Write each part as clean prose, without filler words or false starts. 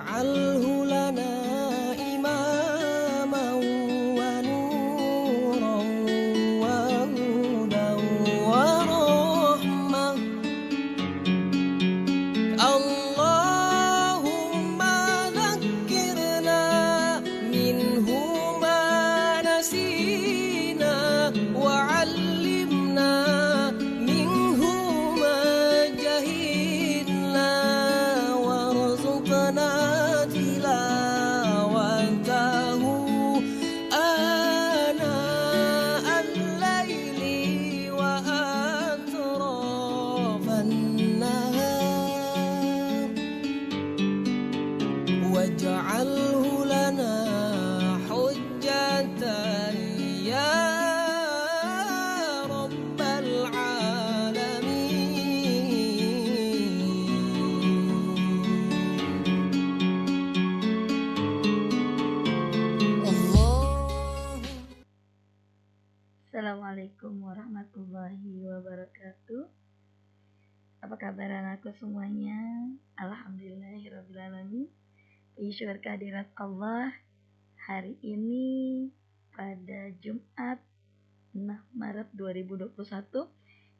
واجعله لنا إماما ونورا وهدى ورحمة. اللهم ذكرنا منه ما نسينا وعلمنا منه ما جهلنا وارزقنا تلاوته آناء الليل وأطراف النهار واجعله لنا حجة يا رب العالمين. الله. Assalamualaikum warahmatullahi wabarakatuh. Apa kabar anakku semuanya? Alhamdulillahirrabbilalamin. Puji syukur kehadirat Allah. Hari ini pada Jumat 6 Maret 2021,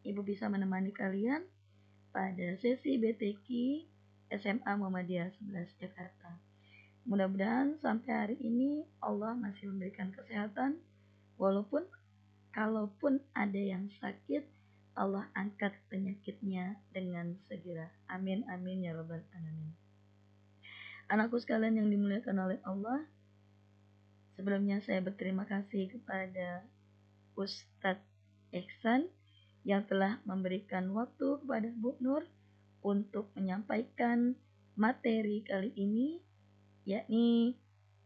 Ibu bisa menemani kalian pada sesi BTQ SMA Muhammadiyah 11 Jakarta. Mudah-mudahan sampai hari ini Allah masih memberikan kesehatan, kalaupun ada yang sakit, Allah angkat penyakitnya dengan segera. Amin amin ya rabbal alamin. Anakku sekalian yang dimuliakan oleh Allah, sebelumnya saya berterima kasih kepada Ustadz Ihsan yang telah memberikan waktu kepada Bu Nur untuk menyampaikan materi kali ini, yakni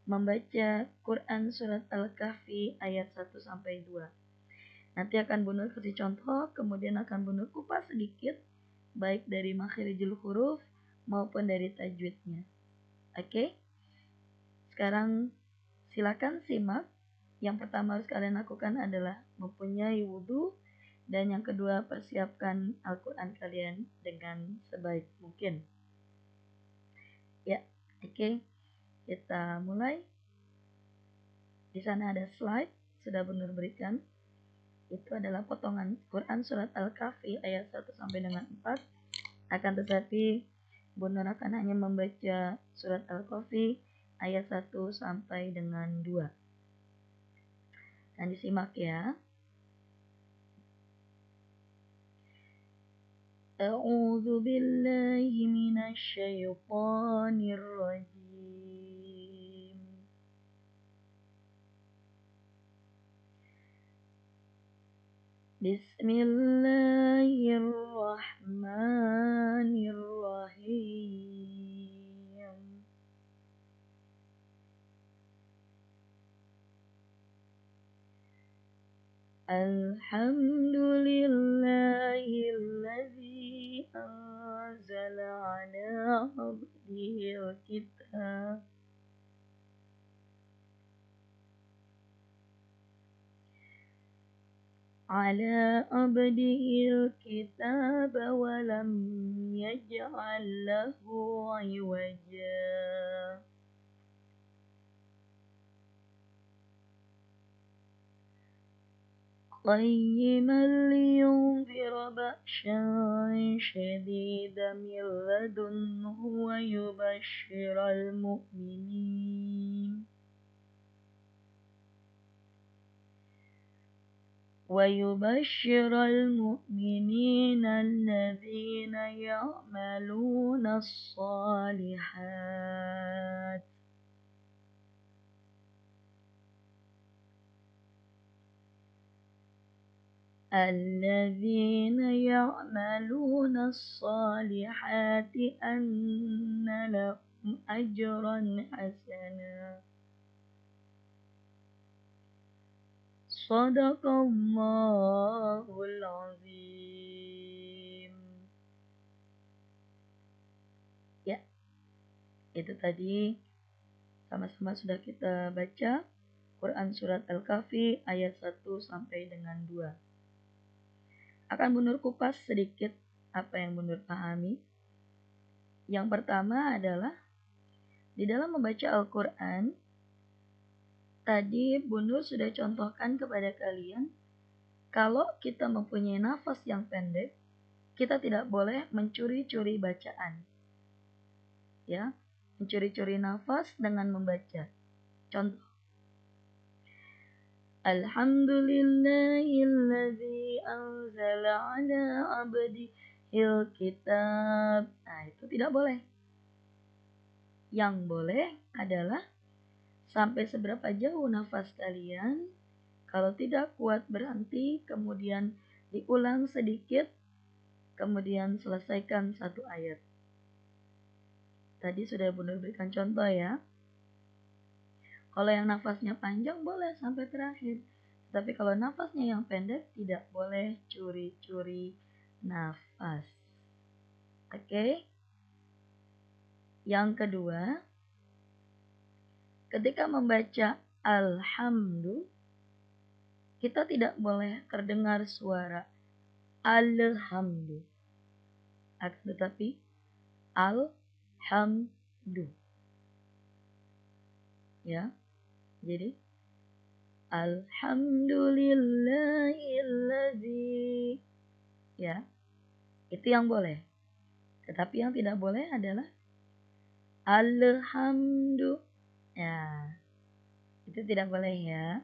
membaca Quran Surat Al-Kahfi ayat 1-2. Nanti akan Bu Nur kasih contoh, kemudian akan Bu Nur kupas sedikit, baik dari makhirijul huruf maupun dari tajwidnya. Oke? Sekarang silakan simak. Yang pertama harus kalian lakukan adalah mempunyai wudhu, dan yang kedua persiapkan Al-Quran kalian dengan sebaik mungkin. Ya, oke. Kita mulai. Di sana ada slide, sudah Bu Nur berikan. Itu adalah potongan Quran Surat Al-Kahfi ayat 1-4. Akan tetapi Bu Nur akan hanya membaca Surat Al-Kahfi ayat 1-2. Dan disimak ya. A'udzu billahi minasy syaithanir rajim. Bismillahirrahmanirrahim. Alhamdulillahilladzi anzala ala abdihil kitab wa lam yaj'al lahu 'iwaja. قيما لينذر بأسا شديدا من لدنه ويبشر المؤمنين الذين يعملون الصالحات أن لهم أجرا حسنا. Sadaqallahul azim. Ya, itu tadi sama-sama sudah kita baca Quran Surat Al-Kahfi ayat 1-2. Akan Bu Nur kupas sedikit apa yang Bu Nur pahami. Yang pertama adalah Di dalam membaca Al-Quran, tadi Bu Nur sudah contohkan kepada kalian, kalau kita mempunyai nafas yang pendek, kita tidak boleh mencuri-curi bacaan. Ya, mencuri-curi nafas dengan membaca. Contoh, Alhamdulillahilladzi anzala ala abdihil kitab. Nah, itu tidak boleh. Yang boleh adalah sampai seberapa jauh nafas kalian. Kalau tidak kuat berhenti, kemudian diulang sedikit, kemudian selesaikan satu ayat. Tadi sudah Bu Nur berikan contoh ya. Kalau yang nafasnya panjang boleh sampai terakhir. Tapi kalau nafasnya yang pendek tidak boleh curi-curi nafas. Oke? Yang kedua, ketika membaca alhamdu, kita tidak boleh terdengar suara alhamdu. Akan tetapi alhamdu. Ya. Jadi alhamdulillahilladzi. Ya. Itu yang boleh. Tetapi yang tidak boleh adalah alhamdu. Ya. Itu tidak boleh ya.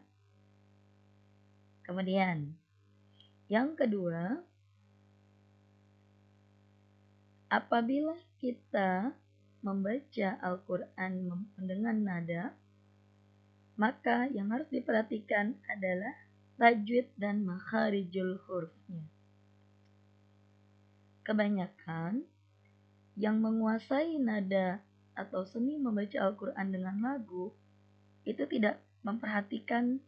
Kemudian yang kedua, apabila kita membaca Al-Quran dengan nada, maka yang harus diperhatikan adalah tajwid dan makharijul hurufnya. Kebanyakan yang menguasai nada atau seni membaca Al-Quran dengan lagu itu tidak memperhatikan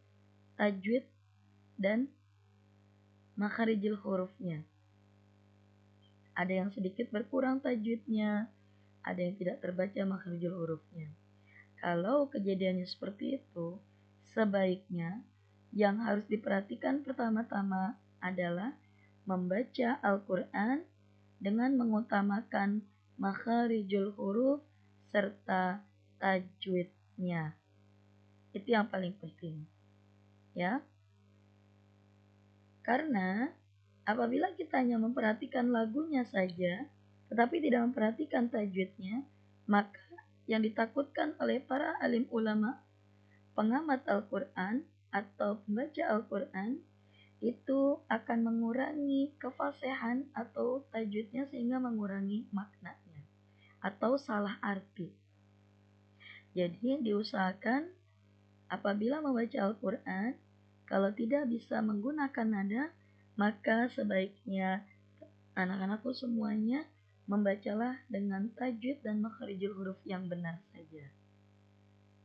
tajwid dan makharijul hurufnya. Ada yang sedikit berkurang tajwidnya, ada yang tidak terbaca makharijul hurufnya. Kalau kejadiannya seperti itu, sebaiknya yang harus diperhatikan pertama-tama adalah membaca Al-Quran dengan mengutamakan makharijul huruf serta tajwidnya. Itu yang paling penting. Ya. Karena apabila kita hanya memperhatikan lagunya saja, tetapi tidak memperhatikan tajwidnya, maka yang ditakutkan oleh para alim ulama, pengamat Al-Quran atau pembaca Al-Quran, itu akan mengurangi kefasihan atau tajwidnya sehingga mengurangi maknanya atau salah arti. Jadi diusahakan apabila membaca Al-Quran, kalau tidak bisa menggunakan nada, maka sebaiknya anak-anakku semuanya membacalah dengan tajwid dan makharijul huruf yang benar saja.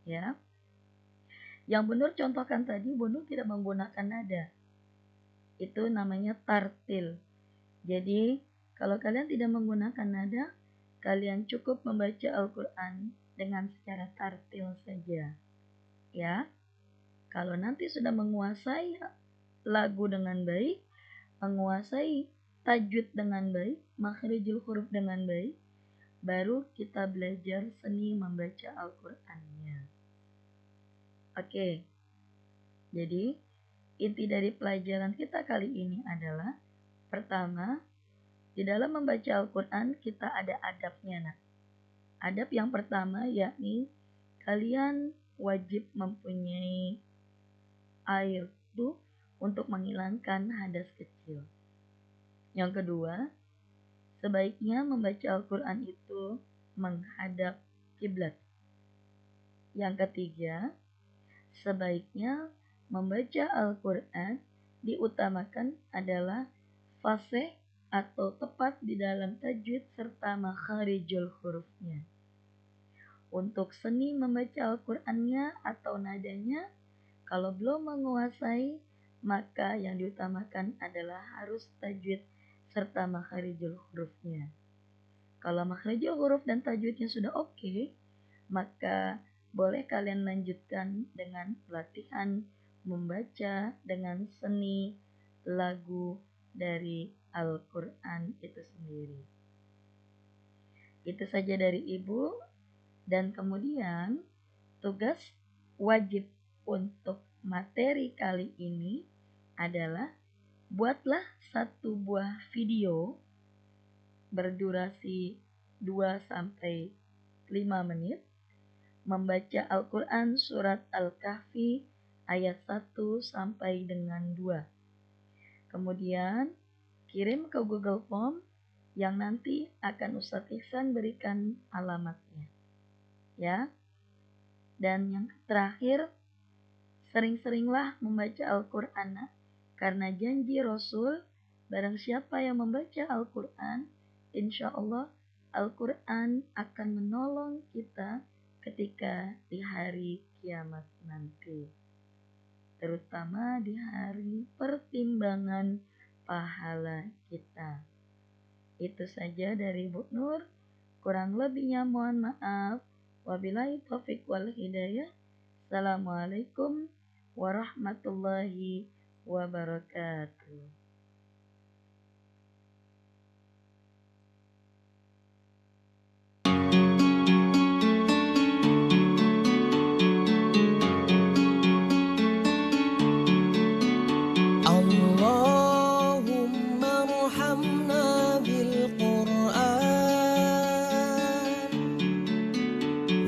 Ya. Yang benar contohkan tadi, benar tidak menggunakan nada. Itu namanya tartil. Jadi, kalau kalian tidak menggunakan nada, kalian cukup membaca Al-Quran dengan secara tartil saja. Ya. Kalau nanti sudah menguasai lagu dengan baik, menguasai tajwid dengan baik, makharijul huruf dengan baik, baru kita belajar seni membaca Al-Qur'annya. Oke. Jadi, inti dari pelajaran kita kali ini adalah pertama, di dalam membaca Al-Qur'an kita ada adabnya. Nah, adab yang pertama yakni kalian wajib mempunyai air itu untuk menghilangkan hadas kecil. Yang kedua, sebaiknya membaca Al-Quran itu menghadap kiblat. Yang ketiga, sebaiknya membaca Al-Quran diutamakan adalah fasih atau tepat di dalam tajwid serta makharijul hurufnya. Untuk seni membaca Al-Qur'annya atau nadanya, kalau belum menguasai, maka yang diutamakan adalah harus tajwid serta makharijul hurufnya. Kalau makharijul huruf dan tajwidnya sudah oke, maka boleh kalian lanjutkan dengan pelatihan membaca dengan seni lagu dari Al-Quran itu sendiri. Itu saja dari Ibu. Dan kemudian tugas wajib untuk materi kali ini adalah buatlah satu buah video berdurasi 2-5 menit membaca Al-Quran surat Al-Kahfi ayat 1 sampai dengan 2. Kemudian kirim ke Google Form yang nanti akan Ustadz Ihsan berikan alamatnya. Ya. Dan yang terakhir, sering-seringlah membaca Al-Quran, karena janji Rasul, barang siapa yang membaca Al-Quran, insya Allah Al-Quran akan menolong kita ketika di hari kiamat nanti, terutama di hari pertimbangan pahala kita. Itu saja dari Bu Nur, kurang lebihnya mohon maaf. Wabillahi taufiq wal hidayah. Assalamualaikum warahmatullahi wabarakatuh. اللهم ارحمنا بالقرآن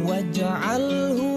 واجعله